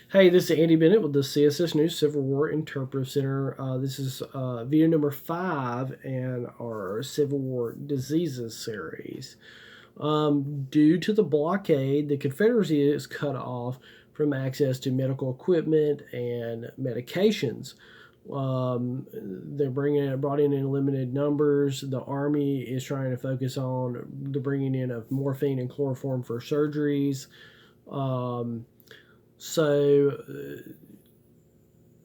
Hey, this is Andy Bennett with the CSS News Civil War Interpretive Center. This is video number 5 in our Civil War Diseases series. Due to the blockade, the Confederacy is cut off from access to medical equipment and medications. They're brought in limited numbers. The Army is trying to focus on the bringing in of morphine and chloroform for surgeries.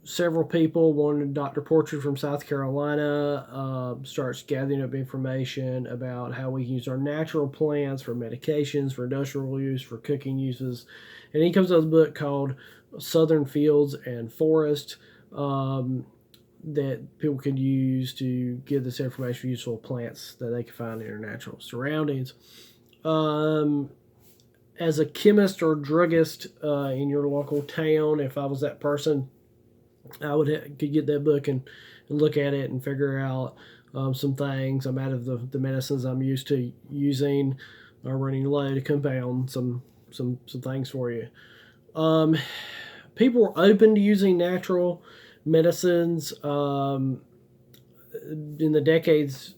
Several people, one Dr. Portrait from South Carolina, starts gathering up information about how we use our natural plants for medications, for industrial use, for cooking uses. And he comes out with a book called Southern Fields and Forests that people can use to give this information for useful plants that they can find in their natural surroundings. As a chemist or druggist in your local town, if I was that person, I could get that book and look at it and figure out some things. I'm out of the medicines I'm used to using, running low to compound some things for you. People were open to using natural medicines in the decades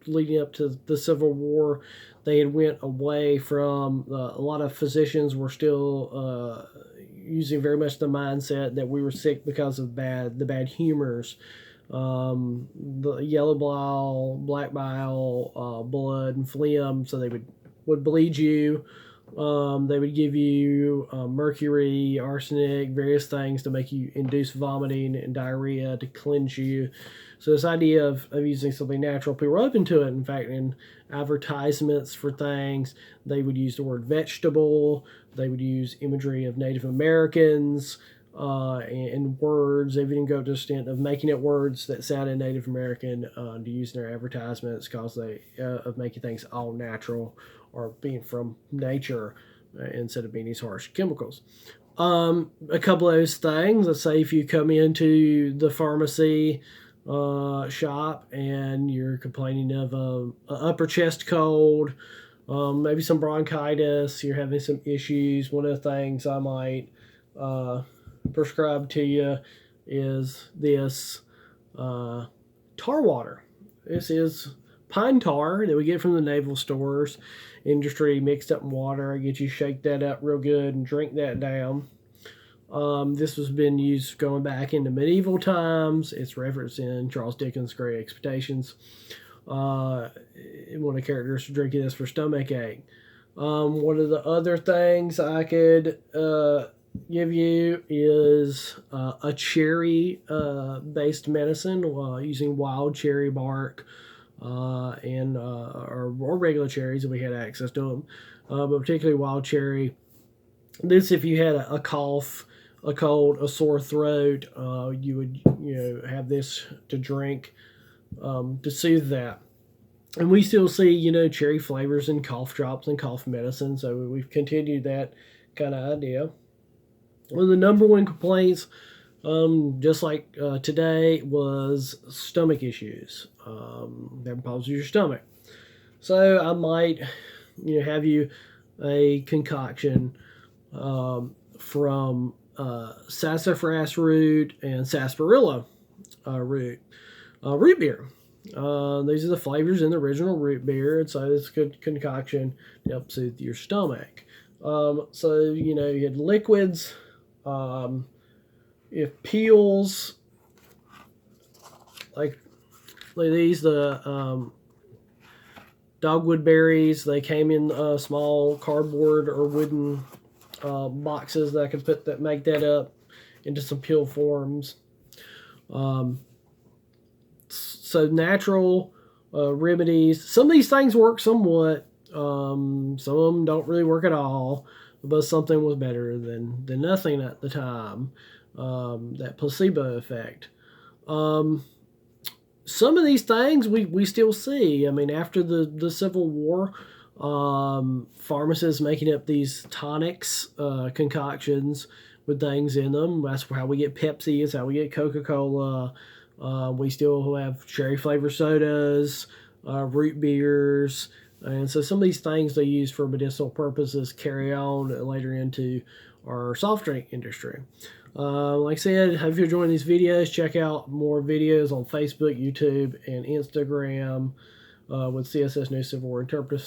leading up to the Civil War. They had went away from a lot of physicians were still using very much the mindset that we were sick because of the bad humors, the yellow bile, black bile, blood, and phlegm. So they would bleed you. They would give you mercury, arsenic, various things to make you induce vomiting and diarrhea to cleanse you. So this idea of using something natural, people were open to it. In fact, in advertisements for things, they would use the word vegetable. They would use imagery of Native Americans and words. They would even go to the extent of making it words that sounded Native American to use in their advertisements because of making things all natural or being from nature instead of being these harsh chemicals. A couple of those things, let's say if you come into the pharmacy shop and you're complaining of a upper chest cold, maybe some bronchitis, you're having some issues, one of the things I might prescribe to you is this tar water. This is pine tar that we get from the naval stores industry mixed up in water. I get you shake that up real good and drink that down. This has been used going back into medieval times. It's referenced in Charles Dickens' Great Expectations. One of the characters drinking this for stomach ache. One of the other things I could give you is a cherry based medicine using wild cherry bark or regular cherries if we had access to them, but particularly wild cherry. This, if you had a cough, a cold, a sore throat, you would have this to drink to soothe that. And we still see cherry flavors in cough drops and cough medicine, so we've continued that kind of idea. One of the number one complaints, just like today, was stomach issues. Having problems with your stomach. So I might, have you a concoction from sassafras root and sarsaparilla root beer. These are the flavors in the original root beer, and so it's a good concoction to help soothe your stomach. So you had liquids. If peels like these, the dogwood berries, they came in small cardboard or wooden boxes that I could make that up into some peel forms. So natural remedies. Some of these things work somewhat. Some of them don't really work at all. But something was better than nothing at the time. That placebo effect. Some of these things we still see. I mean, after the Civil War, pharmacists making up these tonics, concoctions with things in them. That's how we get Pepsi. It's how we get Coca-Cola. We still have cherry flavor sodas, root beers. And so some of these things they use for medicinal purposes carry on later into our soft drink industry. Like I said, if you're enjoying these videos, check out more videos on Facebook, YouTube, and Instagram with CSS News Civil War Interpretive